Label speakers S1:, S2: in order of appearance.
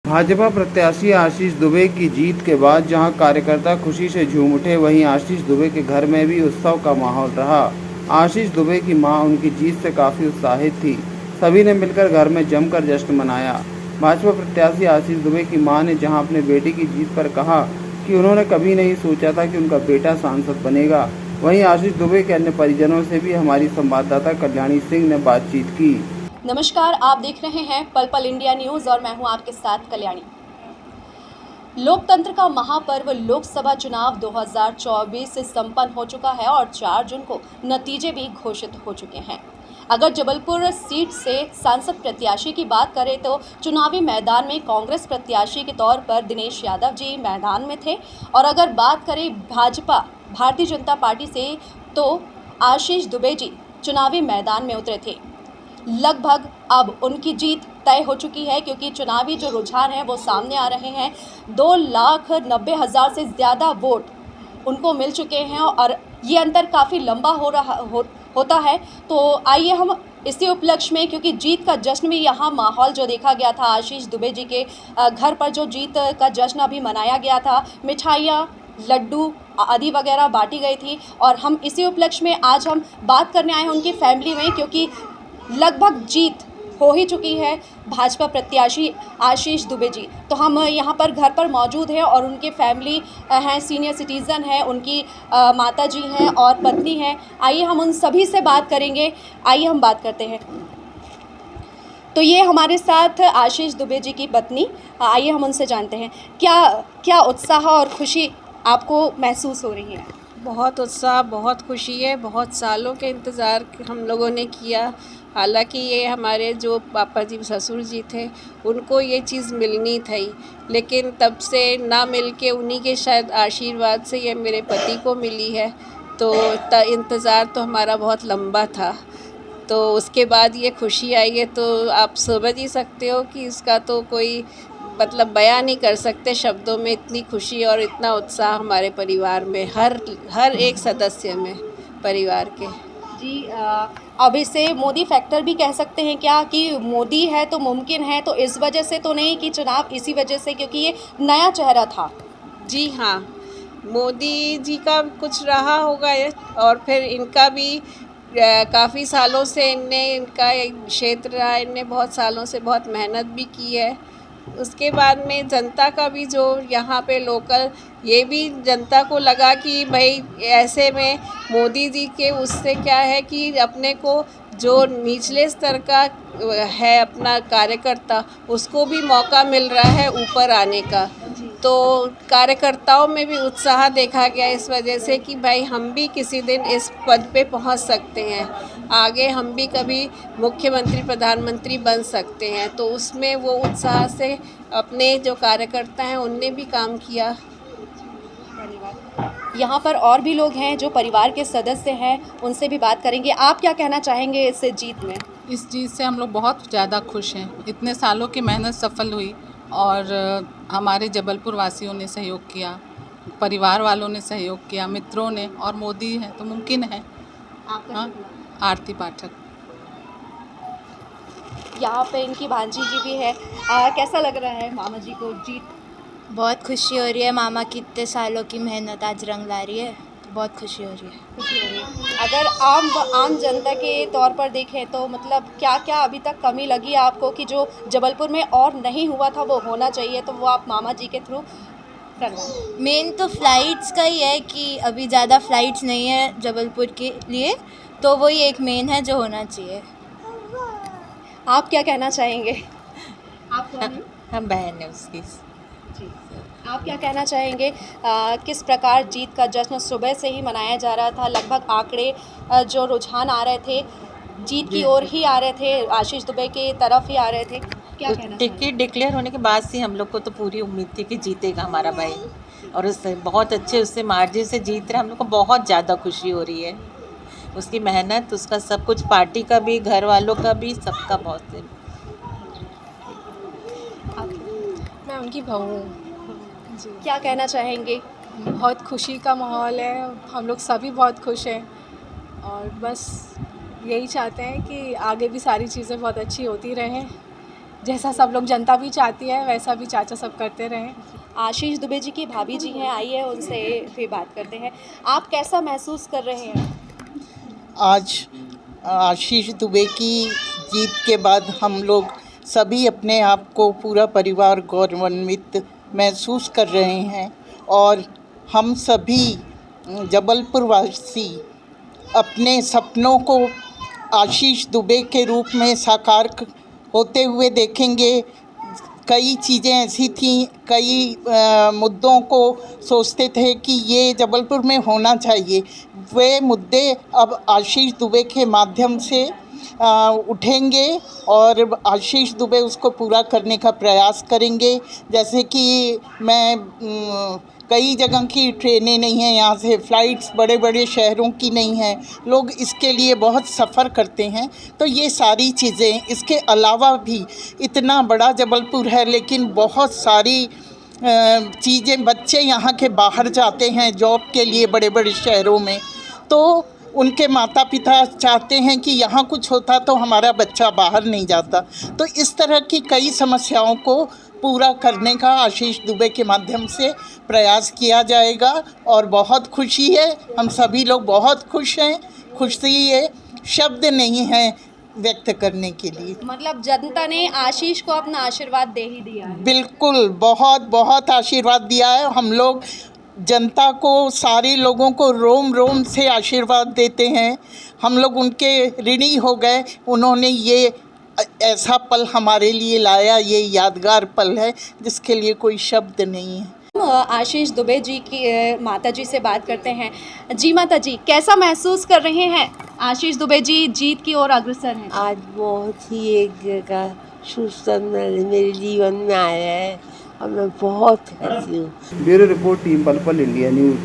S1: भाजपा प्रत्याशी आशीष दुबे की जीत के बाद जहां कार्यकर्ता खुशी से झूम उठे, वहीं आशीष दुबे के घर में भी उत्सव का माहौल रहा। आशीष दुबे की मां उनकी जीत से काफ़ी उत्साहित थी। सभी ने मिलकर घर में जमकर जश्न मनाया। भाजपा प्रत्याशी आशीष दुबे की मां ने जहां अपने बेटे की जीत पर कहा कि उन्होंने कभी नहीं सोचा था कि उनका बेटा सांसद बनेगा, वहीं आशीष दुबे के अन्य परिजनों से भी हमारी संवाददाता कल्याणी सिंह ने बातचीत की।
S2: नमस्कार, आप देख रहे हैं पल पल इंडिया न्यूज़ और मैं हूं आपके साथ कल्याणी। लोकतंत्र का महापर्व लोकसभा चुनाव 2024 से संपन्न हो चुका है और 4 जून को नतीजे भी घोषित हो चुके हैं। अगर जबलपुर सीट से सांसद प्रत्याशी की बात करें तो चुनावी मैदान में कांग्रेस प्रत्याशी के तौर पर दिनेश यादव जी मैदान में थे, और अगर बात करें भारतीय जनता पार्टी से तो आशीष दुबे जी चुनावी मैदान में उतरे थे। लगभग अब उनकी जीत तय हो चुकी है, क्योंकि चुनावी जो रुझान है वो सामने आ रहे हैं। 2,90,000 से ज़्यादा वोट उनको मिल चुके हैं और ये अंतर काफ़ी लंबा होता है। तो आइए हम इसी उपलक्ष्य में, क्योंकि जीत का जश्न भी यहाँ माहौल जो देखा गया था, आशीष दुबे जी के घर पर जो जीत का जश्न अभी मनाया गया था, मिठाइयाँ, लड्डू आदि वगैरह बांटी गई थी, और हम इसी उपलक्ष्य में आज हम बात करने आए हैं उनकी फैमिली में, क्योंकि लगभग जीत हो ही चुकी है भाजपा प्रत्याशी आशीष दुबे जी। तो हम यहाँ पर घर पर मौजूद हैं और उनके फैमिली हैं, सीनियर सिटीज़न हैं, उनकी माता जी हैं और पत्नी हैं। आइए हम उन सभी से बात करेंगे। आइए हम बात करते हैं। तो ये हमारे साथ आशीष दुबे जी की पत्नी, आइए हम उनसे जानते हैं क्या क्या उत्साह और खुशी आपको महसूस हो रही है।
S3: बहुत उत्साह, बहुत खुशी है। बहुत सालों के इंतज़ार हम लोगों ने किया। हालांकि ये हमारे जो पापा जी ससुर जी थे उनको ये चीज़ मिलनी थी, लेकिन तब से ना मिल के उन्हीं के शायद आशीर्वाद से ये मेरे पति को मिली है। तो इंतज़ार तो हमारा बहुत लंबा था। तो उसके बाद ये खुशी आई है तो आप समझ ही सकते हो कि इसका तो कोई मतलब बयान नहीं कर सकते शब्दों में। इतनी खुशी और इतना उत्साह हमारे परिवार में, हर एक सदस्य में परिवार के।
S2: जी, अब इसे मोदी फैक्टर भी कह सकते हैं क्या, कि मोदी है तो मुमकिन है, तो इस वजह से तो नहीं कि चुनाव इसी वजह से क्योंकि ये नया चेहरा था।
S3: जी हाँ, मोदी जी का कुछ रहा होगा ये, और फिर इनका भी काफ़ी सालों से इनका एक क्षेत्र रहा, इनने बहुत सालों से बहुत मेहनत भी की है। उसके बाद में जनता का भी जो यहाँ पे लोकल, ये भी जनता को लगा कि भाई ऐसे में मोदी जी के उससे क्या है कि अपने को जो निचले स्तर का है अपना कार्यकर्ता, उसको भी मौका मिल रहा है ऊपर आने का। तो कार्यकर्ताओं में भी उत्साह देखा गया इस वजह से कि भाई हम भी किसी दिन इस पद पे पहुंच सकते हैं, आगे हम भी कभी मुख्यमंत्री प्रधानमंत्री बन सकते हैं। तो उसमें वो उत्साह से अपने जो कार्यकर्ता हैं उनने भी काम किया।
S2: यहाँ पर और भी लोग हैं जो परिवार के सदस्य हैं, उनसे भी बात करेंगे। आप क्या कहना चाहेंगे इस जीत में?
S4: इस जीत से हम लोग बहुत ज़्यादा खुश हैं। इतने सालों की मेहनत सफल हुई और हमारे जबलपुर वासियों ने सहयोग किया, परिवार वालों ने सहयोग किया, मित्रों ने, और मोदी है तो मुमकिन है। हाँ, आरती पाठक।
S2: यहाँ पे इनकी भांजी जी भी है। कैसा लग रहा है मामा जी को जीत?
S5: बहुत खुशी हो रही है। मामा की इतने सालों की मेहनत आज रंग ला रही है, तो बहुत खुशी हो रही है।
S2: अगर आम जनता के तौर पर देखें तो मतलब क्या क्या अभी तक कमी लगी आपको कि जो जबलपुर में और नहीं हुआ था वो होना चाहिए, तो वो आप मामा जी के थ्रू करना?
S5: मेन तो फ़्लाइट्स का ही है कि अभी ज़्यादा फ़्लाइट्स नहीं है जबलपुर के लिए, तो वही एक मेन है जो होना चाहिए।
S2: आप क्या कहना चाहेंगे? आप कौन हैं?
S6: हम बहन है उसकी।
S2: जी, आप क्या कहना चाहेंगे? किस प्रकार जीत का जश्न सुबह से ही मनाया जा रहा था? लगभग आंकड़े जो रुझान आ रहे थे जीत की ओर ही आ रहे थे, आशीष दुबे के तरफ ही आ रहे थे। क्या कहना चाहेंगे?
S6: टिकट डिक्लेयर होने के बाद से हम लोग को तो पूरी उम्मीद थी कि जीतेगा हमारा भाई, और उससे बहुत अच्छे उससे मार्जिन से जीत रहे। हम लोग को बहुत ज़्यादा खुशी हो रही है। उसकी मेहनत, उसका सब कुछ, पार्टी का भी, घर वालों का भी, सबका बहुत है।
S7: मैं उनकी बहू हूँ। जी,
S2: क्या कहना चाहेंगे?
S7: बहुत खुशी का माहौल है, हम लोग सभी बहुत खुश हैं और बस यही चाहते हैं कि आगे भी सारी चीज़ें बहुत अच्छी होती रहें। जैसा सब लोग जनता भी चाहती है वैसा भी चाचा सब करते रहें।
S2: आशीष दुबे जी की भाभी जी हैं, आइए उनसे फिर बात करते हैं। आप कैसा महसूस कर रहे हैं?
S8: आज आशीष दुबे की जीत के बाद हम लोग सभी अपने आप को पूरा परिवार गौरवान्वित महसूस कर रहे हैं और हम सभी जबलपुर वासी अपने सपनों को आशीष दुबे के रूप में साकार होते हुए देखेंगे। कई चीज़ें ऐसी थीं, कई मुद्दों को सोचते थे कि ये जबलपुर में होना चाहिए, वे मुद्दे अब आशीष दुबे के माध्यम से उठेंगे और आशीष दुबे उसको पूरा करने का प्रयास करेंगे। जैसे कि मैं कई जगह की ट्रेनें नहीं हैं, यहाँ से फ़्लाइट्स बड़े बड़े शहरों की नहीं हैं, लोग इसके लिए बहुत सफ़र करते हैं। तो ये सारी चीज़ें, इसके अलावा भी इतना बड़ा जबलपुर है लेकिन बहुत सारी चीज़ें, बच्चे यहाँ के बाहर जाते हैं जॉब के लिए बड़े बड़े शहरों में, तो उनके माता पिता चाहते हैं कि यहाँ कुछ होता तो हमारा बच्चा बाहर नहीं जाता। तो इस तरह की कई समस्याओं को पूरा करने का आशीष दुबे के माध्यम से प्रयास किया जाएगा और बहुत खुशी है, हम सभी लोग बहुत खुश हैं। खुशी है, शब्द नहीं हैं व्यक्त करने के लिए।
S2: मतलब जनता ने आशीष को अपना आशीर्वाद दे ही दिया है।
S8: बिल्कुल, बहुत बहुत आशीर्वाद दिया है। हम लोग जनता को, सारे लोगों को रोम रोम से आशीर्वाद देते हैं। हम लोग उनके ऋणी हो गए, उन्होंने ये ऐसा पल हमारे लिए लाया, ये यादगार पल है जिसके लिए कोई शब्द नहीं है।
S2: आशीष दुबे जी की माता जी से बात करते हैं। जी माता जी, कैसा महसूस कर रहे हैं? आशीष दुबे जी जीत की ओर अग्रसर हैं।
S9: आज बहुत ही एक शुभ समय मेरे जीवन में आया है और मैं बहुत खुशी हूँ।
S1: ब्यूरो रिपोर्ट, टीम पल पल इंडिया न्यूज़।